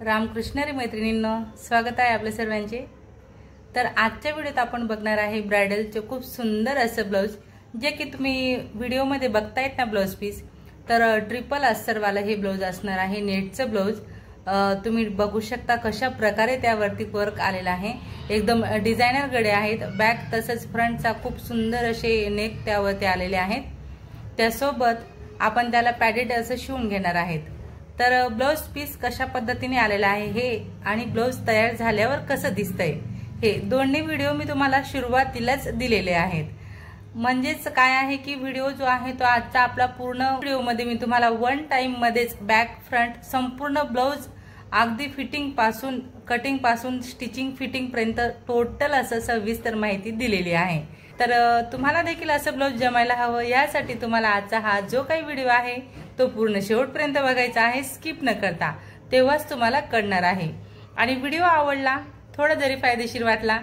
रामकृष्ण मैत्रिणींनो, स्वागत आहे आपल्या सर्वांचे। तर आजच्या व्हिडिओत आपण बघणार आहे ब्रायडलचे खूप सुंदर असं ब्लाउज, जे की तुम्ही व्हिडिओमध्ये बघतायत ना ब्लाउज पीस। तर ट्रिपल अस्तर वाला हे ब्लाउज असणार आहे, नेटचं ब्लाउज। तुम्ही बघू शकता कशा प्रकारे त्यावरती वर्क आलेला आहे, एकदम डिझायनर गळे आहेत। बॅक तसंच फ्रंटचा खूप सुंदर असे नेक त्यावरती आलेले आहेत। त्यासोबत आपण त्याला पॅडेड असं शिवून घेणार आहेत। तर ब्लाउज पीस कशा पद्धतीने आलेला आहे हे आणि ब्लाउज तयार झाल्यावर कसं दिसतंय हे दोन्ही व्हिडिओ मी तुम्हाला सुरुवातीलाच दिलेले आहेत। म्हणजेच काय आहे की व्हिडिओ जो आहे तो आजचा आपला पूर्ण व्हिडिओ मध्ये मी तुम्हाला वन टाइम मध्येच बॅक फ्रंट संपूर्ण ब्लाउज अगदी फिटिंग पासून कटिंग पासून स्टिचिंग फिटिंग पर्यंत टोटल असं सविस्तर माहिती दिलेली आहे। तर तुम्हाला देखील असं ब्लाउज जमायला हवं यासाठी तुम्हाला आजचा हा जो काही व्हिडिओ आहे तो पूर्ण शेवटपर्यंत बघायचा आहे, स्किप न करता, तेव्हाच तुम्हाला कळणार आहे। आणि व्हिडिओ आवडला, थोडा जरी फायदेशीर वाटला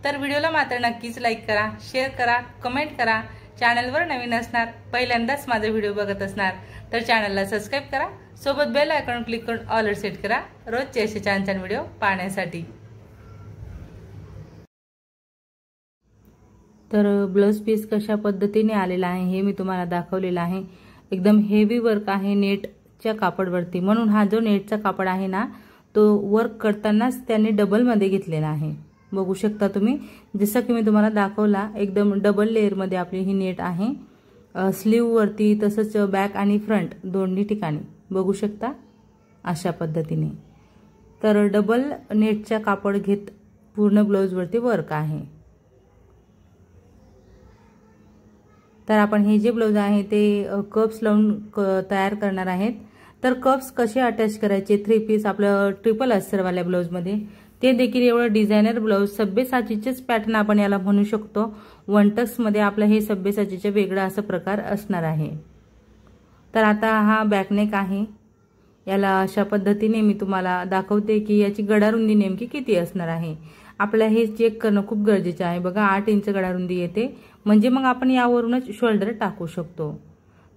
तर व्हिडिओला मात्र नक्कीच लाईक करा, शेअर करा, कमेंट करा। चॅनलवर नवीन असणार, पहिल्यांदाच माझा व्हिडिओ बघत असणार तर चॅनलला सबस्क्राइब करा, सोबत बेल आयकॉन क्लिक करून ऑलवर सेट करा रोजचे असे छान छान व्हिडिओ पाहण्यासाठी। तर ब्लाउज पीस कशा पद्धतीने आलेला आहे हे मी तुम्हाला दाखवलेलं आहे। एकदम हेवी वर्क आहे नेटच्या कापडवरती, म्हणून हा जो नेटचा कापड आहे ना तो वर्क करतानाच त्यांनी डबल मध्ये घेतलेला आहे। बघू शकता तुम्ही, जसं की मी तुम्हाला दाखवला एकदम डबल लेयर मध्ये आपली ही नेट आहे। स्लीव वरती तसंच बॅक आणि फ्रंट दोन्ही ठिकाणी बघू शकता अशा पद्धतीने। तर डबल नेटच्या कापड घेत पूर्ण ब्लाउज वरती वर्क आहे। तर आपण हे जे ब्लाउज आहे ते कप्स लावून तयार करणार आहेत। तर कप्स कसे अटॅच करायचे थ्री पीस आपलं ट्रिपल अस्तरवाल्या ब्लाउज मध्ये, ते देखील एवढं डिझायनर ब्लाउज सभ्यसाचीचेच पॅटर्न आपण याला म्हणू शकतो। वन टक्स मध्ये आपलं हे सभ्यसाचीचे वेगळा असा प्रकार असणार आहे। तर आता हा बॅकनेक आहे, याला अशा पद्धतीने मी तुम्हाला दाखवते की याची गडारुंदी नेमकी किती असणार आहे। आपल्याला हे चेक करणं खूप गरजेचं आहे। बघा 8 इंच गडारुंदी येते, म्हणजे मग आपण यावरूनच शोल्डर टाकू शकतो।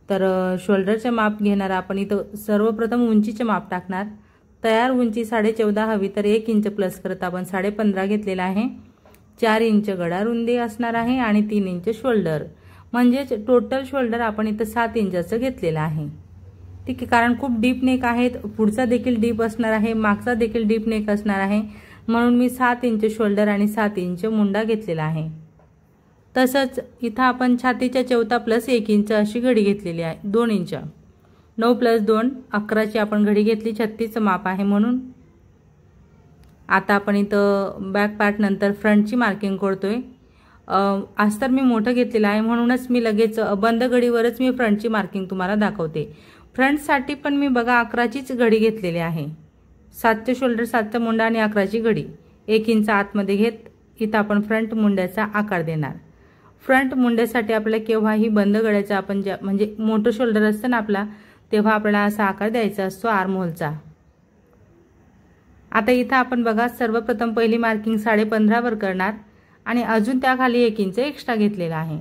तर शोल्डरचे माप घेणार आपण इथं सर्वप्रथम उंचीचे माप टाकणार। तयार उंची 14.5 हवी, तर 1 इंच प्लस करत आपण 15.5 घेतलेला आहे। 4 इंच गडारुंदी असणार आहे आणि 3 इंच शोल्डर, म्हणजेच टोटल शोल्डर आपण इथं 7 इंचाचं घेतलेलं आहे। ठीक आहे, कारण खूप डीप नेक आहेत, पुढचा देखील डीप असणार आहे, मागचा देखील डीप नेक असणार आहे, म्हणून मी 7 इंच शोल्डर आणि 7 इंच मुंडा घेतलेला आहे। तसंच इथं आपण छातीच्या चौथा प्लस 1 इंच अशी घडी घेतलेली आहे, 2 इंच 9 प्लस 2 11ची आपण घडी घेतली, 36चं माप आहे। म्हणून आता आपण इथं बॅक पार्ट नंतर फ्रंटची मार्किंग करतोय। अस्तर मी मोठं घेतलेलं आहे, म्हणूनच मी लगेच बंद घडीवरच मी फ्रंटची मार्किंग तुम्हाला दाखवते। फ्रंटसाठी पण मी बघा 11चीच घडी घेतलेली आहे, 7चे शोल्डर 7चा मुंडा आणि 11ची घडी 1 इंच आतमध्ये घेत इथं आपण फ्रंट मुंड्याचा आकार देणार। फ्रंट मुंड्यासाठी आपल्याला केव्हाही बंद गळ्याचा आपण म्हणजे मोठं शोल्डर असतं ना आपला, तेव्हा आपल्याला असा आकार द्यायचा असतो आर्म होलचा। आता इथं आपण बघा सर्वप्रथम पहिली मार्किंग 15.5 वर करणार आणि अजून त्याखाली 1 इंच एक्स्ट्रा घेतलेला आहे,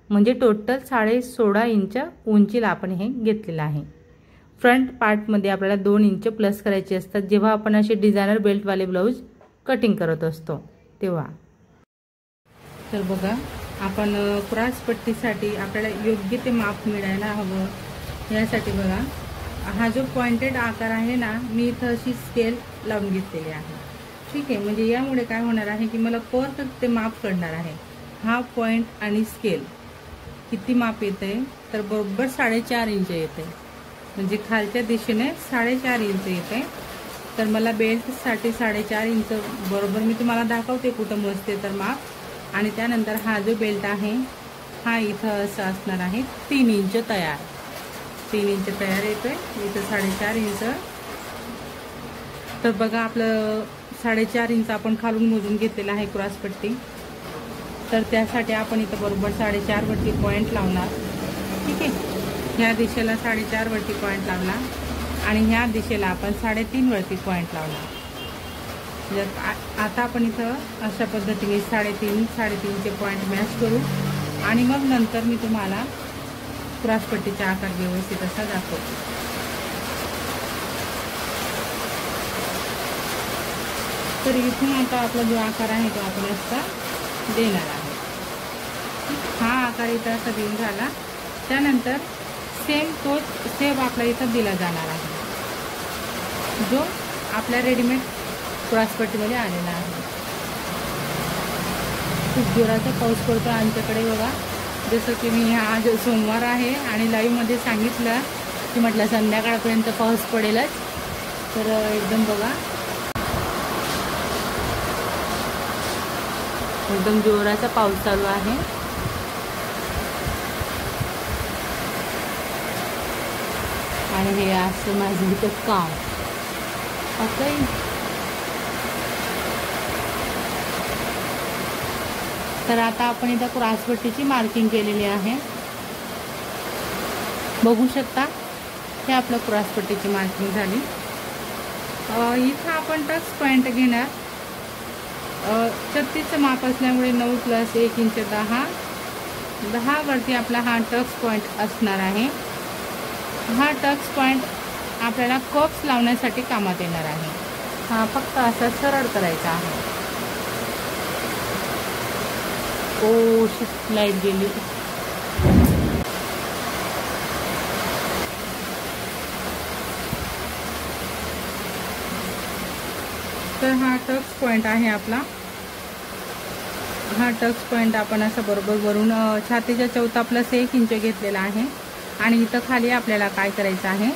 म्हणजे टोटल 16.5 इंच उंचीला आपण हे घेतलेलं आहे। फ्रंट पार्ट मध्ये आपल्याला 2 इंच प्लस करायचे असतात जेव्हा आपण असे डिझायनर बेल्ट वाले ब्लाउज कटिंग करत असतो तेव्हा। तर बघा आपण क्रॉस पट्टीसाठी आपल्याला योग्य ते माप मिळायला हवं, यासाठी बघा हा जो पॉइंटेड आकार आहे ना, मी इथं अशी स्केल लावून घेतलेली आहे। ठीक आहे, म्हणजे यामुळे काय होणार आहे की मला परफेक्ट ते माप कळणार आहे। हा पॉइंट आणि स्केल किती माप येते, तर बरोबर 4.5 इंच येते, म्हणजे खालच्या दिशेने 4.5 इंच येते। तर मला बेल्टसाठी 4.5 इंच बरोबर मी तुम्हाला दाखवते कुठं मोजते तर माप। आणि त्यानंतर हा जो बेल्ट आहे हा इथं असं असणार आहे 3 इंच तयार, 3 इंच तयार येतोय, इथं 4.5 इंच। तर बघा आपलं 4.5 इंच आपण खालून मोजून घेतलेला आहे क्रॉस पट्टी। तर त्यासाठी आपण इथं बरोबर 4.5 वरती पॉइंट लावणार। ठीक आहे, ह्या दिशेला 4.5 वरती पॉइंट लावला आणि ह्या दिशेला आपण 3.5 वरती पॉइंट लावला। आता आपण इथं अशा पद्धतीने 3.5चे पॉइंट मॅच करू आणि मग नंतर मी तुम्हाला क्रॉस पट्टीचा आकार व्यवस्थित असा दाखवतो। तर इथून आता आपला जो आकार आहे तो आपण असा देणार आहे। हा आकार इथं असा देऊन झाला, त्यानंतर सेम तोच शेप आपला इथं दिला जाणार आहे, जो आपल्या रेडीमेड क्रॉसपट्टीमध्ये आलेला आहे। खूप जोराचा पाऊस पडतो आमच्याकडे बघा। जसं की मी आज सोमवार आहे आणि लाईव्हमध्ये सांगितलं की म्हटलं संध्याकाळपर्यंत पाऊस पडेलच, तर एकदम बघा एकदम जोराचा पाऊस चालू आहे। आणि हे असं माझं इथं काम ओके। तर आता आपण इथं क्रॉसपट्टीची मार्किंग केलेली आहे, बघू शकता। हे आपलं क्रॉसपट्टीची मार्किंग झाली। इथं आपण टक्स पॉईंट घेणार। 36चं माप असल्यामुळे 9 + 1 इंच 10 वरती आपला हा टक्स पॉईंट असणार आहे। हा टक्स पॉईंट आपल्याला कप्स लावण्यासाठी कामात येणार आहे। हा फक्त असा सरळ करायचा आहे। ओ शिट, लाईट गेली। तर हा टक्स पॉईंट आहे आपला। हा टक्स पॉईंट आपण असं बरोबर वरून छातीच्या चौथा +1 इंच घेतलेला आहे आणि इथं खाली आपल्याला काय करायचं आहे,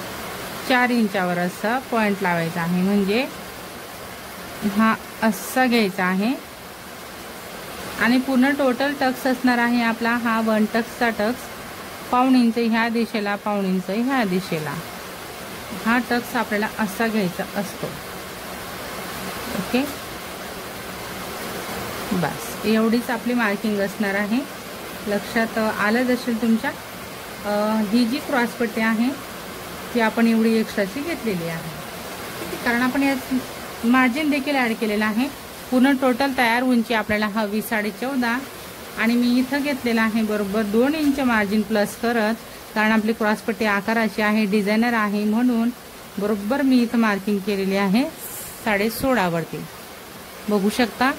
4 इंचावर असा पॉईंट लावायचा आहे। म्हणजे हा असा घ्यायचा आहे आणि पूर्ण टोटल टक्स असणार आहे आपला हा 1 टक्सचा टक्स, पाऊण इंच ह्या दिशेला, पाऊण इंच ह्या दिशेला। हा टक्स आपल्याला असा घ्यायचा असतो ओके। बस एवढीच आपली मार्किंग असणार आहे। लक्षात आलं असेल तुमच्या। ही जी क्रॉसपट्टी आहे ती आपण एवढी एक्स्ट्राची घेतलेली आहे, कारण आपण यात मार्जिन देखील ॲड केलेलं आहे। पूर्ण टोटल तयार उंची आपल्याला हवी 14.5 आणि मी इथं घेतलेला आहे बरोबर 2 इंच मार्जिन प्लस करत, कारण आपली क्रॉसपट्टी आकाराची आहे, डिझायनर आहे, म्हणून बरोबर मी इथं मार्किंग केलेली आहे 16.5 वरती। बघू शकता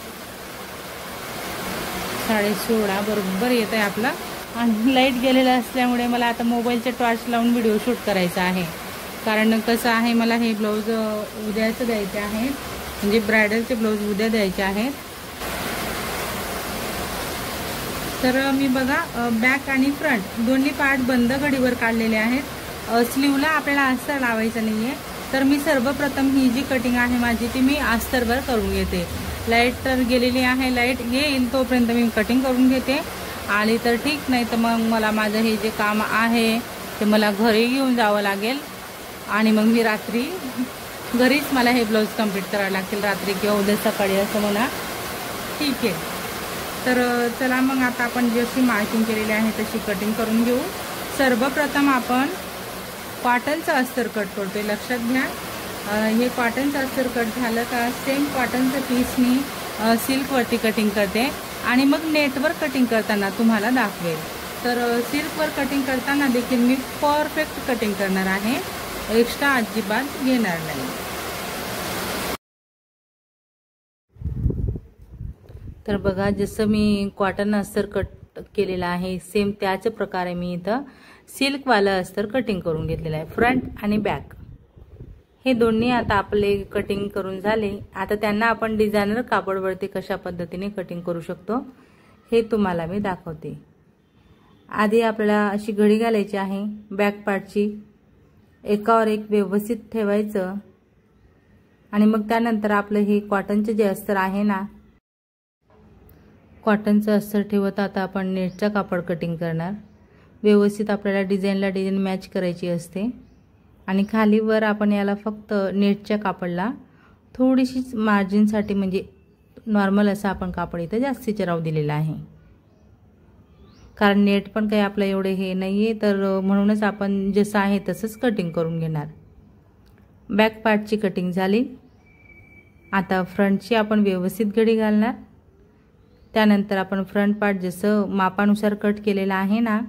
16.5 बरोबर येत आहे आपला। आणि लाईट गेलेला असल्यामुळे मला आता मोबाईलचे टॉर्च लावून व्हिडिओ शूट करायचा आहे, कारण कसं आहे मला हे ब्लाऊज उद्याच द्यायचे आहेत, म्हणजे ब्रायडलचे ब्लाऊज उद्या द्यायचे आहेत। तर मी बघा बॅक आणि फ्रंट दोन्ही पार्ट बंद घडीवर काढलेले आहेत। स्लीवला आपल्याला अस्तर लावायचं नाहीये, तर मी सर्वप्रथम ही जी कटिंग आहे माझी ती मी अस्तरवर करून घेते। लाईट तर गेलेली आहे, लाईट येईल तोपर्यंत मी कटिंग करून घेते। आली तर ठीक, नाही तर मग मला माझं हे जे काम आहे ते मला घरी घेऊन जावं लागेल आणि मग मी रात्री घरीच मला हे ब्लाऊज कंप्लीट करावे लागतील, रात्री किंवा उद्या सकाळी असं म्हणा। ठीक आहे, तर चला मग आता आपण जशी मार्किंग केलेली आहे तशी कटिंग करून घेऊ। सर्वप्रथम आपण कॉटनचं अस्तर कट करतोय, लक्षात घ्या। हे कॉटनचं अस्तर कट झालं का सेम कॉटनचं पीस मी सिल्कवरती कटिंग करते आणि मग नेटवर कटिंग करताना तुम्हाला दाखवेल। तर सिल्कवर कटिंग करताना देखील मी परफेक्ट कटिंग करणार आहे, एक्स्ट्रा अजिबात घेणार नाही। तर बघा जसं मी कॉटन अस्तर कट केलेलं आहे सेम त्याच प्रकारे मी इथं सिल्कवालं अस्तर कटिंग करून घेतलेलं आहे। फ्रंट आणि बॅक हे दोन्ही आता आपले कटिंग करून झाले। आता त्यांना आपण डिझायनर कापडवरती कशा पद्धतीने कटिंग करू शकतो हे तुम्हाला मी दाखवते। आधी आपल्याला अशी घडी घालायची आहे, बॅक पार्टची एकावर एक व्यवस्थित ठेवायचं आणि मग त्यानंतर आपलं हे कॉटनचे जे अस्तर आहे ना, कॉटनचं अस्तर ठेवत आता आपण नेटचा कापड कटिंग करणार। व्यवस्थित आपल्याला डिझाईनला डिझाईन मॅच करायची असते आणि खाली वर आपण याला फक्त नेटच्या कापडला थोडीशीच मार्जिनसाठी, म्हणजे नॉर्मल असं आपण कापड इथं जास्तीचे राहू दिलेलं आहे, कारण नेट पण काही आपलं एवढे हे नाहीये, तर म्हणूनच आपण जसं आहे तसंच कटिंग करून घेणार। बॅक पार्टची कटिंग झाली। आता फ्रंटची आपण व्यवस्थित घडी घालणार। त्यानंतर आपण फ्रंट पार्ट जसं मापानुसार कट केलेला आहे ना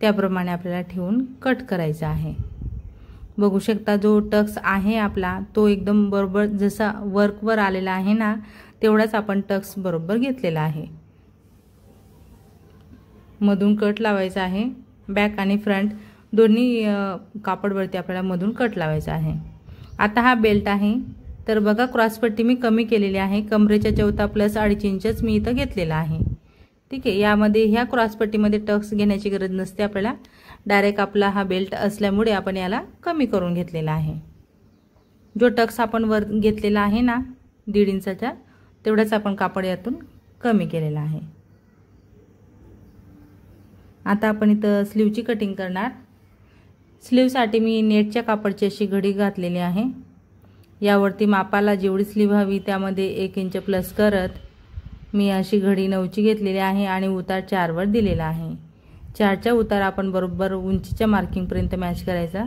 त्याप्रमाणे आपल्याला ठेवून कट करायचं आहे। बघू शकता जो टक्स आहे आपला तो एकदम बरोबर जसा वर्कवर आलेला आहे ना तेवढाच आपण टक्स बरोबर घेतलेला आहे। मधून कट लावायचा आहे। बॅक आणि फ्रंट दोन्ही कापडवरती आपल्याला मधून कट लावायचा आहे। आता हा बेल्ट आहे तर बघा क्रॉसपट्टी मी कमी केलेली आहे। कमरेच्या चौथा प्लस 2.5 इंचच मी इथं घेतलेला आहे। ठीक आहे, यामध्ये ह्या क्रॉसपट्टीमध्ये टक्स घेण्याची गरज नसते आपल्याला, डायरेक्ट आपला हा बेल्ट असल्यामुळे आपण याला कमी करून घेतलेला आहे। जो टक्स आपण वर घेतलेला आहे ना 1.5 इंचाचा तेवढाच आपण कापड यातून कमी केलेला आहे। आता आपण इथं स्लीवची कटिंग करणार। स्लीवसाठी मी नेटच्या कापडची अशी घडी घातलेली आहे। यावरती मापाला जेवढी स्लीव हवी त्यामध्ये 1 इंच प्लस करत मी अशी घडी 9ची घेतलेली आहे आणि उतार 4 वर दिलेला आहे। 4चा उतार आपण बरोबर उंचीच्या मार्किंग पर्यंत मॅच करायचा।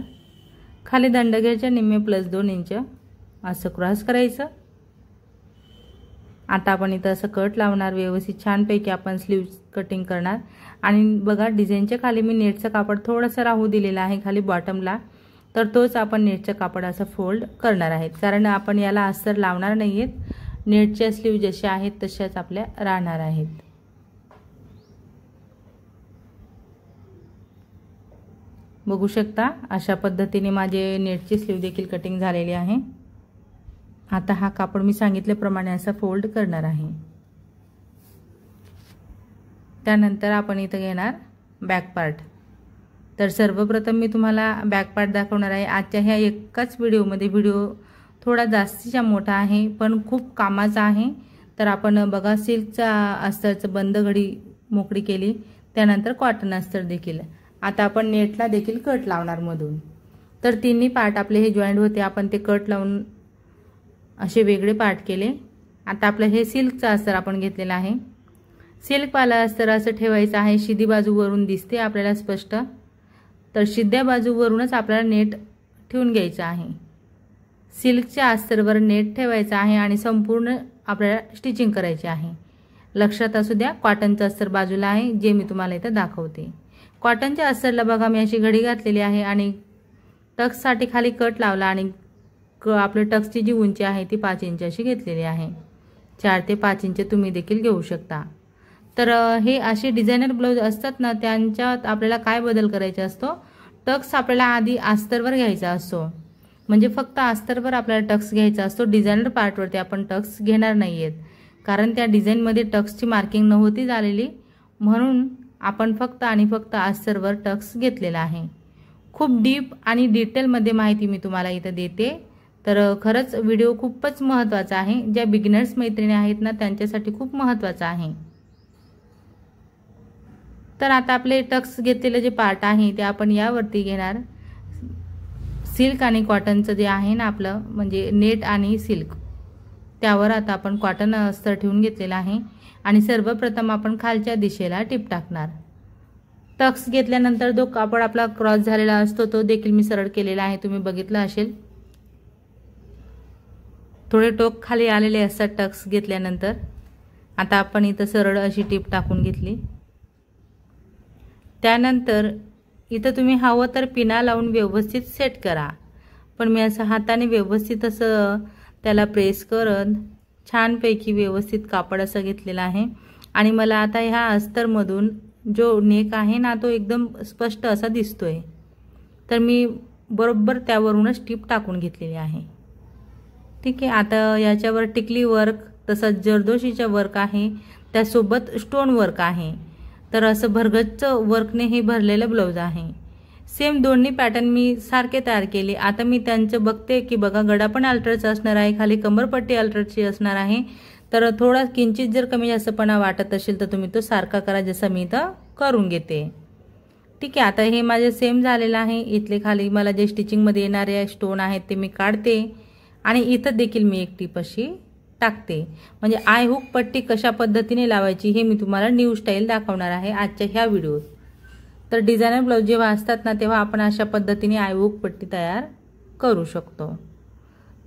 खाली दंडघेरच्या निम्मे प्लस 2 इंच असं क्रॉस करायचं। आता आपण इथं असं कट लावणार, व्यवस्थित छानपैकी आपण स्लीव कटिंग करणार। आणि बघा डिझाईनच्या खाली मी नेटचं कापड थोडंसं राहू दिलेलं आहे खाली बॉटमला, तर तोच आपण नेटचं कापड असं फोल्ड करणार आहेत, कारण आपण याला अस्तर लावणार नाहीयेत। नेटच्या स्लीव जशा आहेत तशाच आपल्या राहणार आहेत। बघू शकता अशा पद्धतीने माझे नेटची स्लीव देखील कटिंग झालेली आहे। आता हा कापड मी सांगितल्याप्रमाणे असा फोल्ड करणार आहे। त्यानंतर आपण इथं घेणार बॅक पार्ट। तर सर्वप्रथम मी तुम्हाला बॅक पार्ट दाखवणार आहे। आजच्या ह्या एकाच व्हिडिओमध्ये व्हिडिओ थोडा जास्तीचा मोठा आहे पण खूप कामाचा आहे। तर आपण बघा सिल्कचा अस्तरचं बंद घडी मोकळी केली, त्यानंतर कॉटन अस्तर देखील। आता आपण नेटला देखील कट लावणार मधून। तर तिन्ही पार्ट आपले हे जॉईंट होते, आपण ते कट लावून असे वेगळे पार्ट केले। आता आपलं हे सिल्कचा अस्तर आपण घेतलेला आहे। सिल्कवाला अस्तर असं ठेवायचं आहे, शिदी बाजूवरून दिसते आपल्याला स्पष्ट, तर शिद्या बाजूवरूनच आपल्याला नेट ठेवून घ्यायचं आहे। सिल्कच्या अस्तरवर नेट ठेवायचा आहे आणि संपूर्ण आपल्याला स्टिचिंग करायची आहे। लक्षात असू द्या कॉटनचं अस्तर बाजूला आहे जे मी तुम्हाला इथं दाखवते। कॉटनच्या अस्तरला बघा मी अशी घडी घातलेली आहे आणि टक्ससाठी खाली कट लावला आणि आपल्या टक्सची जी उंची आहे ती 5 इंच अशी घेतलेली आहे। 4 ते 5 इंच तुम्ही देखील घेऊ शकता। तर हे असे डिझायनर ब्लाउज असतात ना त्यांच्यात आपल्याला काय बदल करायचा असतो, टक्स आपल्याला आधी अस्तरवर घ्यायचा असतो, म्हणजे फक्त अस्तरवर आपल्याला टक्स घ्यायचा असतो। डिझायनर पार्टवरती आपण टक्स घेणार नाहीयेत, कारण त्या डिझाईनमध्ये टक्सची मार्किंग नव्हती झालेली, म्हणून आपण फक्त आणि फक्त अस्तरवर टक्स घेतलेला आहे। खूप डीप आणि डिटेलमध्ये माहिती मी तुम्हाला इथं देते, तर खरंच व्हिडिओ खूपच महत्त्वाचा आहे। ज्या बिगिनर्स मैत्रिणी आहेत ना त्यांच्यासाठी खूप महत्त्वाचा आहे। तर आता आपले टक्स घेतलेले जे पार्ट आहे ते आपण यावरती घेणार। सिल्क आणि कॉटनचं जे आहे ना आपलं म्हणजे नेट आणि सिल्क, त्यावर आता आपण कॉटन अस्तर ठेवून घेतलेला आहे आणि सर्वप्रथम आपण खालच्या दिशेला टिप टाकणार। टक्स घेतल्यानंतर जो कापड आपला क्रॉस झालेला असतो तो देखील मी सरळ केलेला आहे, तुम्ही बघितलं असेल। थोडे टोक खाली आलेले असतात टक्स घेतल्यानंतर। आता आपण इथं सरळ अशी टिप टाकून घेतली। त्यानंतर इथं तुम्ही हवं तर पिना लावून व्यवस्थित सेट करा, पण मी असं हाताने व्यवस्थित असं त्याला प्रेस करत छानपैकी व्यवस्थित कापड असं घेतलेलं आहे। आणि मला आता ह्या अस्तरमधून जो नेक आहे ना तो एकदम स्पष्ट असा दिसतोय, तर मी बरोबर त्यावरूनच टिप टाकून घेतलेली आहे। ठीक आहे, आता याच्यावर टिकली वर्क तसंच जरदोशीचं वर्क आहे, त्यासोबत स्टोन वर्क आहे। तर असं भरगच्च वर्कने हे भरलेलं ब्लाउज आहे। सेम दोन्ही पॅटर्न मी सारखे तयार केले। आता मी त्यांचं बघते की बघा गळा पण अल्टरचा असणार आहे, खाली कमरपट्टी अल्टरची असणार आहे, तर थोडा किंचित जर कमी जास्तपणा वाटत असेल तर तुम्ही तो सारखा करा जसं मी इथं करून घेते। ठीक आहे, आता हे माझे सेम झालेलं आहे। इथले खाली मला जे स्टिचिंगमध्ये येणारे स्टोन आहेत ते मी काढते आणि इथं देखील मी एक टिप अशी टाकते, म्हणजे आय हुक पट्टी कशा पद्धतीने लावायची हे मी तुम्हाला न्यू स्टाईल दाखवणार आहे आजच्या ह्या व्हिडिओत। तर डिझायनर ब्लाउज जेव्हा असतात ना तेव्हा आपण अशा पद्धतीने आय हुक पट्टी तयार करू शकतो।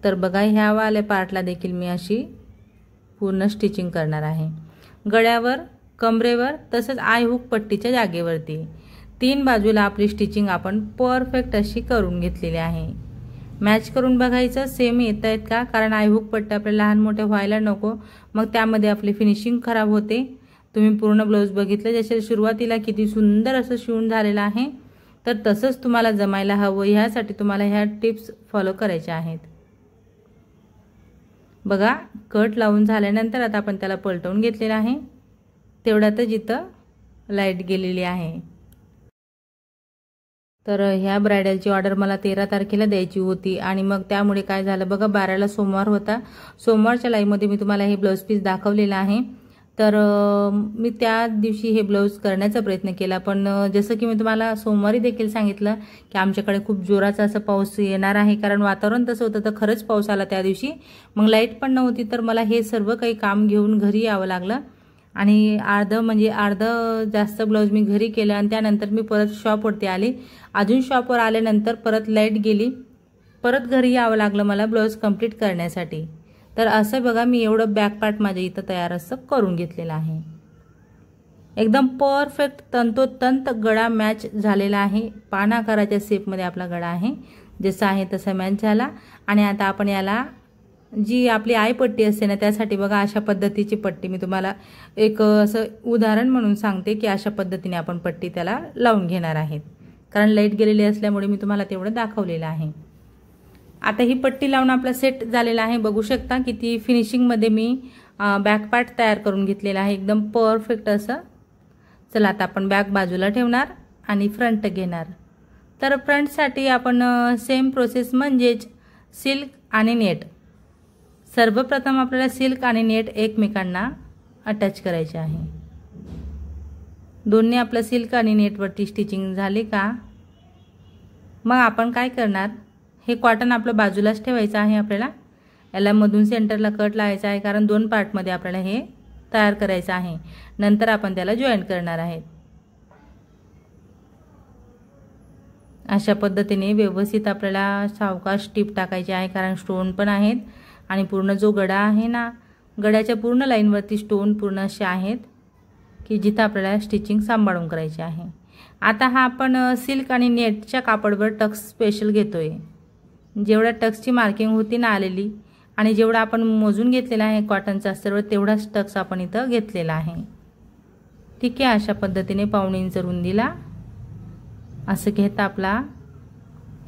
तर बघा ह्या वाल्या पार्टला देखील मी अशी पूर्ण स्टिचिंग करणार आहे, गळ्यावर, कमरेवर तसंच आय हुक पट्टीच्या जागेवरती। 3 बाजूला आपली स्टिचिंग आपण परफेक्ट अशी करून घेतलेली आहे। मॅच करून बघायचं सेम येत आहेत का, कारण आयहुक पट्टे आपल्याला लहान मोठे व्हायला नको, मग त्यामध्ये आपली फिनिशिंग खराब होते। तुम्ही पूर्ण ब्लाउज बघितलं जसे सुरुवातीला किती सुंदर असं शिवून झालेलं आहे, तर तसंच तुम्हाला जमायला हवं, ह्यासाठी तुम्हाला ह्या टिप्स फॉलो करायच्या आहेत। बघा कट लावून झाल्यानंतर आता आपण त्याला पलटवून घेतलेला आहे, तेवढ्यातच इथं लाईट गेलेली आहे। तर ह्या ब्रायडलची ऑर्डर मला 13 तारखेला द्यायची होती आणि मग त्यामुळे काय झालं बघा, 12ला सोमवार होता। सोमवारच्या लाईव्हमध्ये मी तुम्हाला हे ब्लाउज पीस दाखवलेलं आहे। तर मी त्या दिवशी हे ब्लाउज करण्याचा प्रयत्न केला, पण जसं की मी तुम्हाला सोमवारी देखील सांगितलं की आमच्याकडे खूप जोराचा असा पाऊस येणार आहे, कारण वातावरण तसं होतं। तर खरंच पाऊस आला त्या दिवशी, मग लाईट पण नव्हती, तर मला हे सर्व काही काम घेऊन घरी यावं लागलं आणि अर्ध जास्त ब्लाउज मी घरी केलं आणि त्यानंतर मी परत शॉपवरती आले। अजून शॉपवर आल्यानंतर परत लाईट गेली, परत घरी यावं लागलं मला ब्लाउज कंप्लीट करण्यासाठी। तर असं बघा मी एवढं बॅक पार्ट माझ्या इथं तयार असं करून घेतलेलं आहे। एकदम परफेक्ट तंतोतंत गळा मॅच झालेला आहे। पानाकाराच्या शेपमध्ये आपला गळा आहे, जसा आहे तसा मॅच झाला। आणि आता आपण याला जी आपली आयपट्टी असते ना, त्यासाठी बघा अशा पद्धतीची पट्टी मी तुम्हाला एक असं उदाहरण म्हणून सांगते की अशा पद्धतीने आपण पट्टी त्याला लावून घेणार आहेत, कारण लाईट गेलेली असल्यामुळे मी तुम्हाला तेवढं दाखवलेलं आहे। आता ही पट्टी लावून आपला सेट झालेला आहे, बघू शकता किती फिनिशिंगमध्ये मी बॅक पार्ट तयार करून घेतलेला आहे, एकदम परफेक्ट असं। चला आता आपण बॅक बाजूला ठेवणार आणि फ्रंट घेणार। तर फ्रंटसाठी आपण सेम प्रोसेस म्हणजेच सिल्क आणि नेट। सर्वप्रथम आपल्याला सिल्क आणि नेट एकमेकांना अटॅच करायचे आहे। दोन्ही आपलं सिल्क आणि नेटवरती स्टिचिंग झाली का, मग आपण काय करणार, हे कॉटन आपलं बाजूलाच ठेवायचं आहे। आपल्याला याला मधून सेंटरला कट लावायचा आहे, कारण 2 पार्टमध्ये आपल्याला हे तयार करायचं आहे। नंतर आपण त्याला जॉईंट करणार आहे। अशा पद्धतीने व्यवस्थित आपल्याला सावकाश टीप टाकायची आहे, कारण स्टोन पण आहेत आणि पूर्ण जो गळा आहे ना, गळ्याच्या पूर्ण लाईनवरती स्टोन पूर्ण असे आहेत की जिथं आपल्याला स्टिचिंग सांभाळून करायची आहे। आता हा आपण सिल्क आणि नेटच्या कापडवर टक्स स्पेशल घेतोय। जेवढ्या टक्सची मार्किंग होती ना आलेली आणि जेवढा आपण मोजून घेतलेला आहे कॉटनचा अस्तर, तेवढाच टक्स आपण इथं घेतलेला आहे। ठीक आहे, अशा पद्धतीने 1.5 इंच रुंदीला असं घेता आपला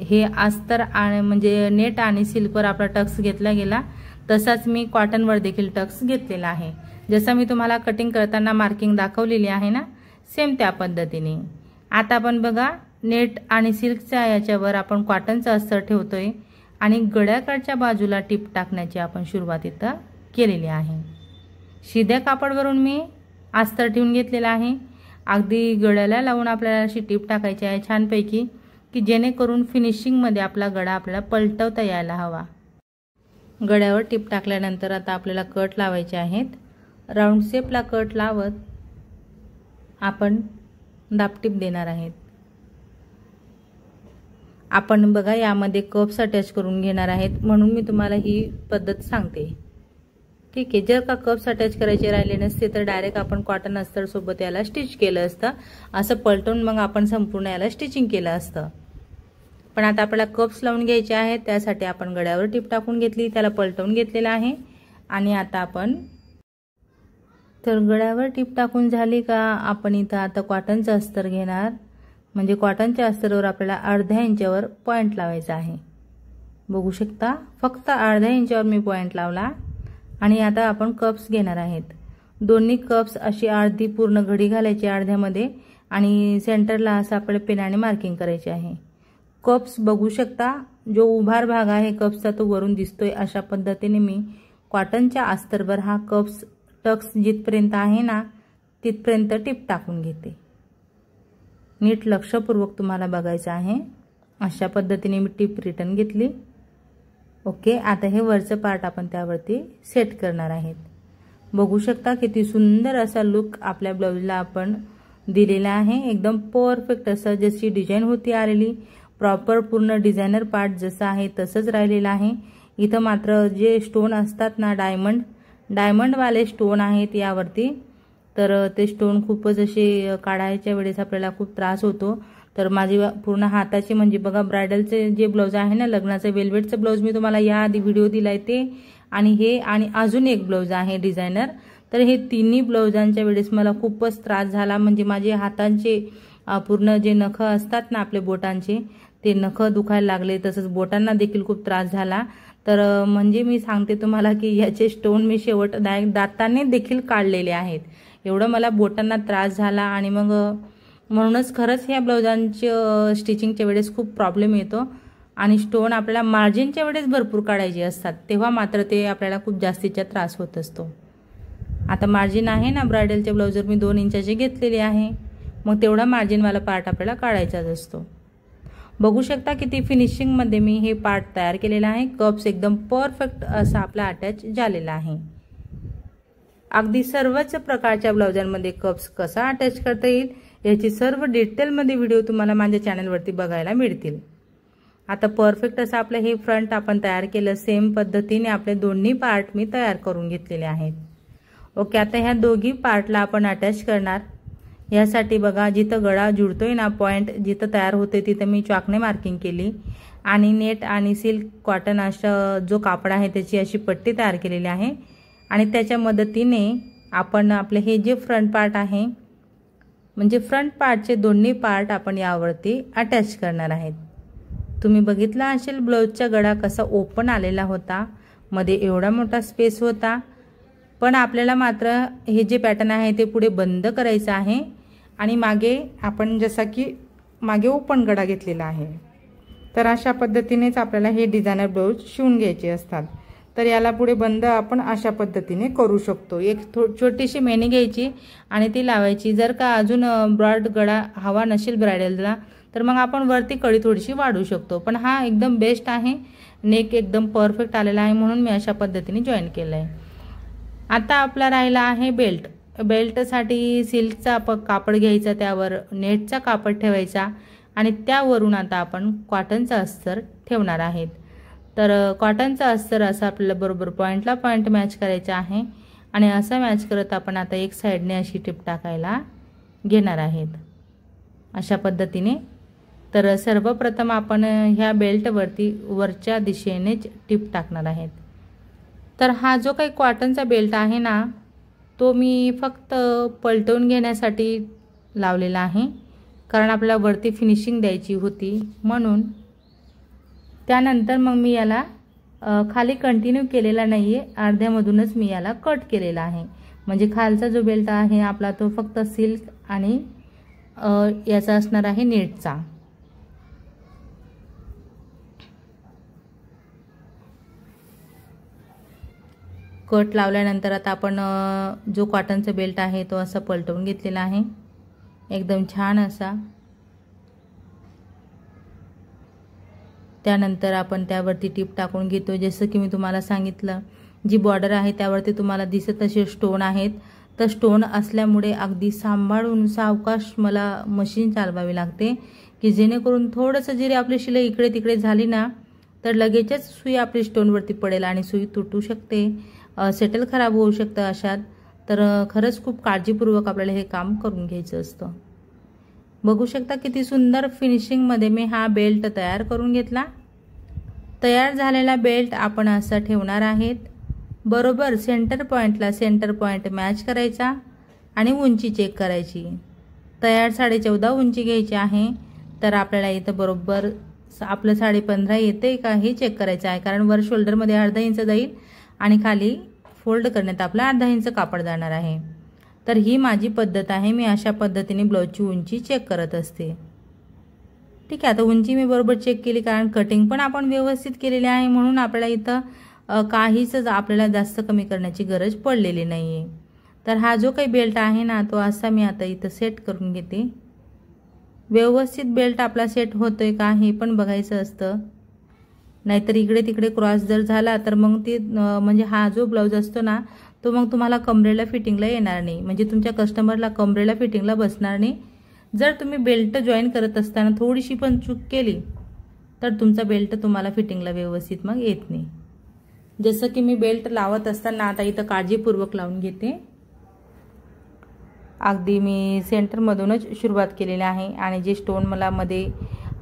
हे अस्तर आणि म्हणजे नेट आणि सिल्कवर आपला टक्स घेतला गेला, तसाच मी कॉटनवर देखील टक्स घेतलेला आहे। जसं मी तुम्हाला कटिंग करताना मार्किंग दाखवलेली आहे ना, सेम त्या पद्धतीने। आता आपण बघा नेट आणि सिल्कच्या याच्यावर आपण कॉटनचं अस्तर ठेवतोय आणि गळ्याकडच्या बाजूला टीप टाकण्याची आपण सुरुवात इथं केलेली आहे। शिद्या कापडवरून मी अस्तर ठेवून घेतलेला आहे, अगदी गळ्याला लावून आपल्याला अशी टीप टाकायची आहे छानपैकी, की जेणेकरून फिनिशिंगमध्ये आपला गळा आपल्याला पलटवता यायला हवा। गळ्यावर टीप टाकल्यानंतर आता आपल्याला कट लावायचे आहेत। राऊंड शेपला कट लावत आपण दाबटीप देणार आहेत। आपण बघा यामध्ये कप्स अटॅच करून घेणार आहेत, म्हणून मी तुम्हाला ही पद्धत सांगते। ठीक आहे, जर का कप्स अटॅच करायचे राहिले नसते तर डायरेक्ट आपण कॉटन अस्तर सोबत याला स्टिच केलं असतं, असं पलटून मग आपण संपूर्ण याला स्टिचिंग केलं असतं। पण आता आपल्याला कप्स लावून घ्यायचे आहेत, त्यासाठी आपण गळ्यावर टीप टाकून घेतली, त्याला पलटवून घेतलेला आहे। आणि आता आपण तर गळ्यावर टीप टाकून झाली का, आपण इथं आता कॉटनचं अस्तर घेणार, म्हणजे कॉटनच्या अस्तरावर आपल्याला अर्ध्या इंचावर पॉइंट लावायचा आहे। बघू शकता फक्त अर्ध्या इंचावर मी पॉइंट लावला आणि आता आपण कप्स घेणार आहेत। दोन्ही कप्स अशी अर्धी पूर्ण घडी घालायची अर्ध्यामध्ये आणि सेंटरला असं आपल्याला पेनाने मार्किंग करायचे आहे। कप्स बघू शकता, जो उभार भाग आहे कप्सचा तो वरून दिसतोय। अशा पद्धतीने मी कॉटनच्या अस्तरवर हा कप्स टक्स जिथपर्यंत आहे ना तिथपर्यंत टीप टाकून घेते। नीट लक्षपूर्वक तुम्हाला बघायचं आहे। अशा पद्धतीने मी टीप रिटर्न घेतली। ओके, आता हे वरचं पार्ट आपण त्यावरती सेट करणार आहेत। बघू शकता किती सुंदर असा लुक आपल्या ब्लाउजला आपण दिलेला आहे। एकदम परफेक्ट असं जशी डिझाइन होती आलेली, प्रॉपर पूर्ण डिझायनर पार्ट जसा आहे तसंच राहिलेला आहे। इथं मात्र जे स्टोन असतात ना, डायमंड वाले स्टोन आहेत यावरती, तर ते स्टोन खूपच असे काढायच्या वेळेस आपल्याला खूप त्रास होतो। तर माझी पूर्ण हाताची म्हणजे बघा ब्रायडलचे जे ब्लाऊज आहे ना, लग्नाचं वेल्वेटचं ब्लाऊज मी तुम्हाला याआधी व्हिडिओ दिलाय ते, आणि हे आणि अजून एक ब्लाऊज आहे डिझायनर। तर हे तिन्ही ब्लाऊजांच्या वेळेस मला खूपच त्रास झाला, म्हणजे माझे हातांचे पूर्ण जे नख असतात ना आपले बोटांचे, ते नख दुखायला लागले, तसंच बोटांना देखील खूप त्रास झाला। तर म्हणजे मी सांगते तुम्हाला की याचे स्टोन मी शेवट दाताने देखील काढलेले आहेत, एवढं मला बोटांना त्रास झाला। आणि मग म्हणूनच खरंच ह्या ब्लाऊजांच्या स्टिचिंगच्या वेळेस खूप प्रॉब्लेम येतो, आणि स्टोन आपल्याला मार्जिनच्या वेळेस भरपूर काढायचे असतात, तेव्हा मात्र ते आपल्याला खूप जास्तीचा त्रास होत असतो। आता मार्जिन आहे ना ब्रायडलच्या ब्लाऊजवर मी 2 इंचाचे घेतलेले आहे, मग तेवढा मार्जिनवाला पार्ट आपल्याला काढायचाच असतो। बघू शकता किती फिनिशिंगमध्ये मी हे पार्ट तयार केलेला आहे। कप्स एकदम परफेक्ट असा आपला अटॅच झालेला आहे। अगदी सर्वच प्रकारच्या ब्लाऊजांमध्ये कप्स कसा अटॅच करता येईल याची सर्व डिटेलमध्ये व्हिडिओ तुम्हाला माझ्या चॅनलवरती बघायला मिळतील। आता परफेक्ट असं आपलं हे फ्रंट आपण तयार केलं, सेम पद्धतीने आपले दोन्ही पार्ट मी तयार करून घेतलेले आहेत। ओके, आता ह्या दोघी पार्टला आपण अटॅच करणार। यासाठी बघा जिथं गळा जुळतोय ना, पॉइंट जिथं तयार होते तिथं मी चॉकने मार्किंग केली, आणि नेट आणि सिल्क कॉटन अशा जो कापड आहे त्याची अशी पट्टी तयार केलेली आहे, आणि त्याच्या मदतीने आपण आपले हे जे फ्रंट पार्ट आहे, म्हणजे फ्रंट पार्टचे दोन्ही पार्ट आपण यावरती अटॅच करणार आहेत। तुम्ही बघितला असेल ब्लाऊजचा गळा कसा ओपन आलेला होता, मध्ये एवढा मोठा स्पेस होता, पण आपल्याला मात्र हे जे पॅटर्न आहे ते पुढे बंद करायचं आहे, आणि मागे आपण जसा की मागे ओपन गळा घेतलेला आहे। तर अशा पद्धतीनेच आपल्याला हे डिझायनर ब्लाऊज शिवून घ्यायचे असतात। तर याला पुढे बंद आपण अशा पद्धतीने करू शकतो। एक छोटीशी मेनी घ्यायची आणि ती लावायची। जर का अजून ब्रॉड गळा हवा नसेल ब्रायडलला तर मग आपण वरती कळी थोडीशी वाढवू शकतो, पण हा एकदम बेस्ट आहे। नेक एकदम परफेक्ट आलेला आहे म्हणून मी अशा पद्धतीने जॉईन केलं आहे। आता आपला राहिला आहे बेल्ट। बेल्टसाठी सिल्कचा कापड घ्यायचा, त्यावर नेटचा कापड ठेवायचा, आणि त्यावरून आता आपण कॉटनचा अस्तर ठेवणार आहेत। तर कॉटनचा अस्तर असा आपल्याला बरोबर पॉइंटला पॉइंट मॅच करायचा आहे, आणि असं मॅच करत आपण आता एक साईडने अशी टिप टाकायला घेणार आहेत अशा पद्धतीने। तर सर्वप्रथम आपण ह्या बेल्टवरती वरच्या दिशेनेच टिप टाकणार आहेत। तर हा जो काही कॉटनचा बेल्ट आहे ना, तो मी फक्त पलटवून घेण्यासाठी लावलेला आहे, कारण आपल्याला वरती फिनिशिंग द्यायची होती म्हणून। त्यानंतर मग मी याला खाली कंटिन्यू केलेला नाही आहे, अर्ध्यामधूनच मी याला कट केलेला आहे, म्हणजे खालचा जो बेल्ट आहे आपला तो फक्त सिल्क आणि याचा असणार आहे नेटचा। कट लावल्यानंतर आता आपण जो कॉटनचा बेल्ट आहे तो असा पलटवून घेतलेला आहे एकदम छान असा। त्यानंतर आपण त्यावरती टिप टाकून घेतो। जसं की मी तुम्हाला सांगितलं, जी बॉर्डर आहे त्यावरती तुम्हाला दिसत असे स्टोन आहेत, तर स्टोन असल्यामुळे अगदी सांभाळून सावकाश मला मशीन चालवावी लागते, की जेणेकरून थोडंसं जरी आपली शिलाई इकडे तिकडे झाली ना तर लगेचच सुई आपली स्टोनवरती पडेल आणि सुई तुटू शकते, सेटल खराब होऊ शकतं अशात। तर खरंच खूप काळजीपूर्वक आपल्याला हे काम करून घ्यायचं असतं। बघू शकता किती सुंदर फिनिशिंगमध्ये मी हा बेल्ट तयार करून घेतला। तयार झालेला बेल्ट आपण असा ठेवणार आहेत, बरोबर सेंटर पॉइंटला सेंटर पॉइंट मॅच करायचा आणि उंची चेक करायची। तयार 14.5 उंची घ्यायची आहे, तर आपल्याला इथं बरोबर आपलं 15.5 येते का हे चेक करायचं आहे, कारण वर शोल्डरमध्ये अर्धा इंच जाईल आणि खाली फोल्ड करण्यात आपला अर्धा इंच कापड जाणार आहे। तर ही माझी पद्धत आहे, मी अशा पद्धतीने ब्लाऊजची उंची चेक करत असते। ठीक आहे, आता उंची मी बरोबर चेक केली, कारण कटिंग पण आपण व्यवस्थित केलेली आहे म्हणून आपल्याला इथं काहीच आपल्याला जास्त कमी करण्याची गरज पडलेली नाही आहे। तर हा जो काही बेल्ट आहे ना तो असा मी आता इथं सेट करून घेते। व्यवस्थित बेल्ट आपला सेट होतोय का हे पण बघायचं असतं, नाहीतर इकडे तिकडे क्रॉस जर झाला तर मग ते म्हणजे हा जो ब्लाऊज असतो ना तो मग तुम्हाला कमरेला फिटिंगला येणार नाही, म्हणजे तुमच्या कस्टमरला कमरेला फिटिंगला बसणार नाही। जर तुम्ही बेल्ट जॉईन करत असताना थोडीशी पण चूक केली तर तुमचा बेल्ट तुम्हाला फिटिंगला व्यवस्थित मग येत नाही। जसं की मी बेल्ट लावत असताना आता इथं काळजीपूर्वक लावून घेते। अगदी मी सेंटरमधूनच सुरुवात केलेली आहे आणि जे स्टोन मला मध्ये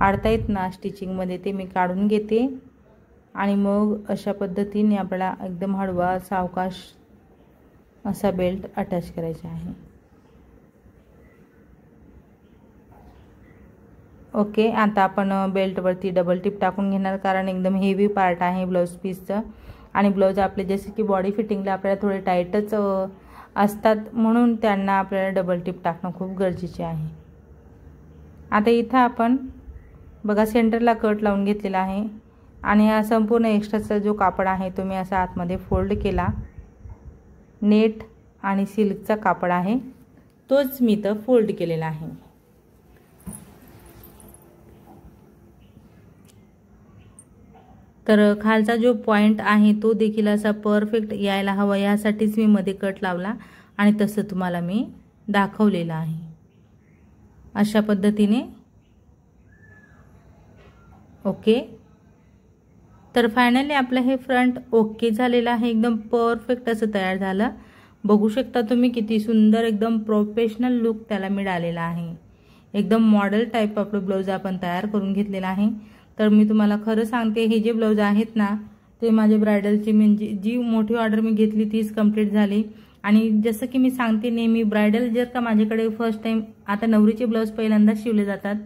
अडता येत ना स्टिचिंगमध्ये ते मी काढून घेते आणि मग अशा पद्धतीने आपल्याला एकदम हळवा सावकाश असा बेल्ट अटॅच करायचा आहे। ओके, आता आपण बेल्टवरती डबल टिप टाकून घेणार, कारण एकदम हेवी पार्ट आहे ब्लाउज पीसचं आणि ब्लाउज आपले जसे की बॉडी फिटिंगला आपल्याला थोडे टाईटच असतात, म्हणून त्यांना आपल्याला डबल टिप टाकणं खूप गरजेचे आहे। आता इथं आपण बघा सेंटरला कट लावून घेतलेला आहे आणि हा संपूर्ण एक्स्ट्राचा जो कापड आहे तो मी असा आतमध्ये फोल्ड केला। नेट आणि सिल्कचा कापड आहे तोच मी इथं फोल्ड केलेला आहे। तर खालचा जो पॉइंट आहे तो देखील असा परफेक्ट यायला हवा, यासाठीच मी मध्ये कट लावला आणि तसं तुम्हाला मी दाखवलेलं आहे अशा पद्धतीने। ओके, तर फायनली आपलं हे फ्रंट ओके झालेलं आहे, एकदम परफेक्ट असं तयार झालं। बघू शकता तुम्ही किती सुंदर एकदम प्रोफेशनल लुक त्याला मिळालेला आहे। एकदम मॉडेल टाईप आपलं ब्लाउज आपण तयार करून घेतलेला आहे। तर मी तुम्हाला खरं सांगते, हे जे ब्लाउज आहेत ना ते माझे ब्रायडलची म्हणजे जी मोठी ऑर्डर मी घेतली तीच कंप्लीट झाली। आणि जसं की मी सांगते नेहमी, ब्रायडल जर का माझ्याकडे फर्स्ट टाइम, आता नवरीचे ब्लाउज पहिल्यांदा शिवले जातात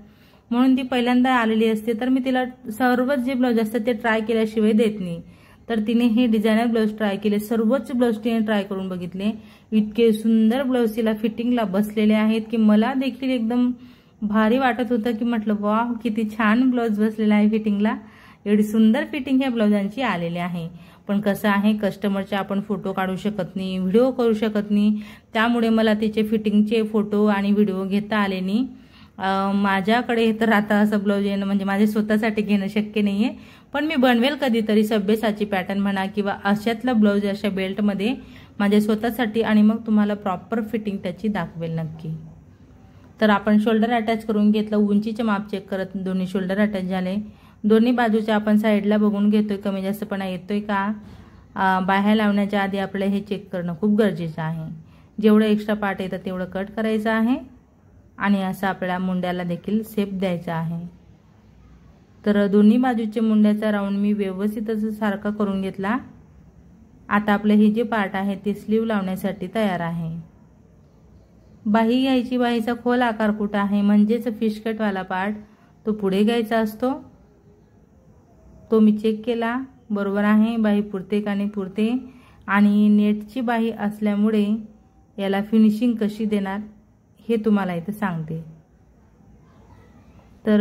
म्हणून ती पहिल्यांदा आलेली असते, तर मी तिला सर्वच जे ब्लाउज असतात ते ट्राय केल्याशिवाय देत नाही। तर तिने हे डिझायनर ब्लाउज ट्राय केले, सर्वच ब्लाउज तिने ट्राय करून बघितले, इतके सुंदर ब्लाउज तिला फिटिंगला बसलेले आहेत की मला देखील एकदम भारी वाटत होतं की म्हटलं वाह किती छान ब्लाउज बसलेला आहे फिटिंगला। एवढी सुंदर फिटिंग ह्या ब्लाउजांची आलेली आहे। पण कसं आहे, कस्टमरचे आपण फोटो काढू शकत नाही, व्हिडिओ करू शकत नाही, त्यामुळे मला तिचे फिटिंगचे फोटो आणि व्हिडिओ घेता आले नाही। माझ्याकडे तर आता असं ब्लाउज येणं म्हणजे माझे स्वतःसाठी घेणं शक्य नाही आहे, पण मी बनवेल कधीतरी सभ्यसाची पॅटर्न म्हणा किंवा अशातला ब्लाउज अशा बेल्टमध्ये माझ्या स्वतःसाठी, आणि मग तुम्हाला प्रॉपर फिटिंग त्याची दाखवेल नक्की। तर आपण शोल्डर अटॅच करून घेतलं, उंचीचे माप चेक करत दोन्ही शोल्डर अटॅच झाले। दोन्ही बाजूच्या आपण साईडला बघून घेतोय कमी जास्तपणा येतोय का, बाह्या लावण्याच्या आधी आपल्याला हे चेक करणं खूप गरजेचं आहे। जेवढं एक्स्ट्रा पार्ट येतं तेवढं कट करायचं आहे आणि असं आपल्याला मुंड्याला देखील शेप द्यायचा आहे। तर दोन्ही बाजूचे मुंड्याचा राऊंड मी व्यवस्थित असं सारखा करून घेतला। आता आपले हे जे पार्ट आहे ते स्लीव लावण्यासाठी तयार आहे। बाही घ्यायची, बाहीचा खोल आकार कुठं आहे म्हणजेच फिश कटवाला पार्ट तो पुढे घ्यायचा असतो, तो मी चेक केला बरोबर आहे, बाही पुरते का नाही पुरते, आणि नेटची बाही असल्यामुळे याला फिनिशिंग कशी देणार हे तुम्हाला इथे सांगते। तर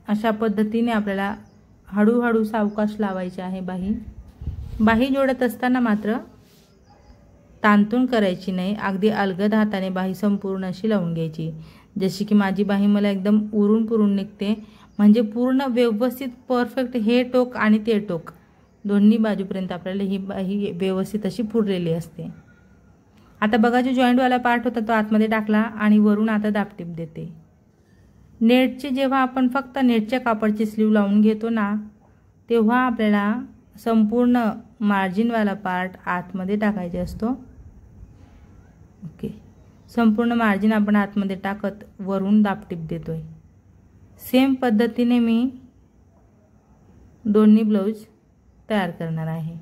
अशा पद्धतीने आपल्याला हळूहळू सावकाश लावायची आहे बाही। बाही जोडत असताना मात्र ताणतून करायची नाही, अगदी अलगद हाताने बाही संपूर्ण अशी लावून घ्यायची, जशी की माझी बाही मला एकदम उरून पुरून निघते, म्हणजे पूर्ण व्यवस्थित परफेक्ट हे टोक आणि ते टोक दोन्ही बाजूपर्यंत आपल्याला ही बाही व्यवस्थित अशी पुरलेली असते। आता बघा जो जॉईंटवाला पार्ट होता तो आतमध्ये टाकला आणि वरून आता दाबटीप देते। नेटचे जेव्हा आपण फक्त नेटच्या कापडची स्लीव लावून घेतो ना, तेव्हा आपल्याला संपूर्ण मार्जिनवाला पार्ट आतमध्ये टाकायचा असतो। ओके, संपूर्ण मार्जिन आपण आतमध्ये टाकत वरून दाबटीप देतोय। सेम पद्धतीने मी दोन्ही ब्लाउज तयार करणार आहे।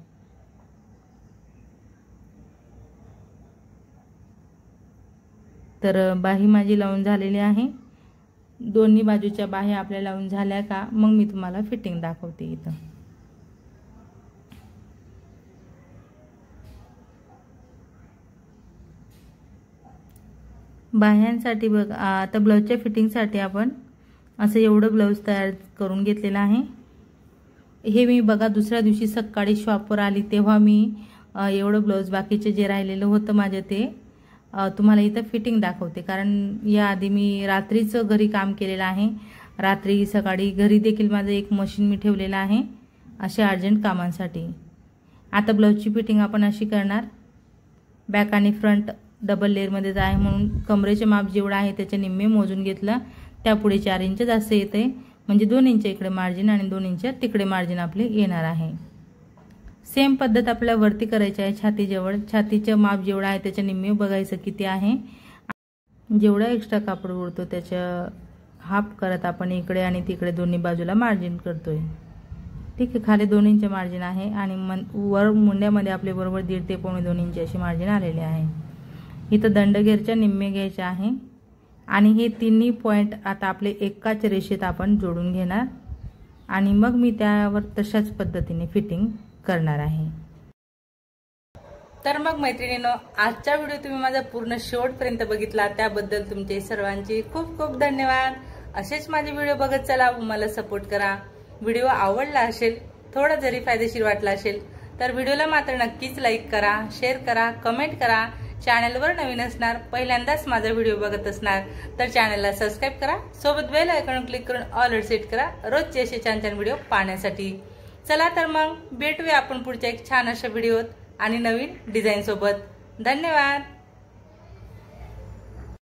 तर बाही माझी लावून झालेली आहे, दोन्ही बाजूच्या बाह्या आपल्या लावून झाल्या का मग मी तुम्हाला फिटिंग दाखवते। इथं बाह्यांसाठी बघ, आता ब्लाउजच्या फिटिंगसाठी आपण असं एवढं ब्लाउज तयार करून घेतलेलं आहे। हे मी बघा दुसऱ्या दिवशी सकाळी शॉपवर आली तेव्हा मी एवढं ब्लाउज बाकीचे जे राहिलेलं होतं माझे ते तुम्हाला इथं फिटिंग दाखवते, कारण याआधी मी रात्रीच घरी काम केलेलं आहे, रात्री सकाळी घरी देखील माझं एक मशीन मी ठेवलेलं आहे असे अर्जंट कामांसाठी। आता ब्लाउजची फिटिंग आपण अशी करणार, बॅक आणि फ्रंट डबल लेअरमध्येच आहे म्हणून कमरेचे माप जेवढं आहे त्याचे निम्मे मोजून घेतलं, त्यापुढे 4 इंच जास्त येते, म्हणजे 2 इंच इकडे मार्जिन आणि 2 इंच तिकडे मार्जिन आपले येणार आहे। सेम पद्धत आपल्याला वरती करायची आहे, छातीजवळ छातीचे माप जेवढं आहे त्याच्या निम्मे बघायचं किती आहे। जेवढा एक्स्ट्रा कापड उरतो त्याच्या हाफ करत आपण इकडे आणि तिकडे दोन्ही बाजूला मार्जिन करतोय। ठीक आहे, खाली 2 इंच मार्जिन आहे आणि वर मुंड्यामध्ये आपले बरोबर 1.5 ते 1.25 इंच अशी मार्जिन आलेले आहे। इथं दंडगेरच्या निम्मे घ्यायचे आहे आणि हे तिन्ही पॉइंट आता आपले एकाच रेषेत आपण जोडून घेणार आणि मग मी त्यावर तशाच पद्धतीने फिटिंग करणार आहे। तर मग मैत्रिणींनो, आजचा व्हिडिओ तुम्ही माझा पूर्ण शेवटपर्यंत बघितला त्याबद्दल तुमचे सर्वांचे खूप खूप धन्यवाद। असेच माझे व्हिडिओ बघत चला, मला सपोर्ट करा। व्हिडिओ आवडला असेल, थोडा जरी फायदेशीर वाटला असेल तर व्हिडिओला मात्र नक्कीच लाईक करा, शेअर करा, कमेंट करा। चॅनलवर नवीन असणार, पहिल्यांदाच माझा व्हिडिओ बघत असणार तर चॅनलला सबस्क्राइब करा, सोबत बेल आयकॉन क्लिक करून ऑल सेट करा रोजचे असे छान छान व्हिडिओ पाहण्यासाठी। चला तर मग भेटूया आपण पुढच्या एक छान अशा व्हिडिओत आणि नवीन डिझाइन सोबत। धन्यवाद।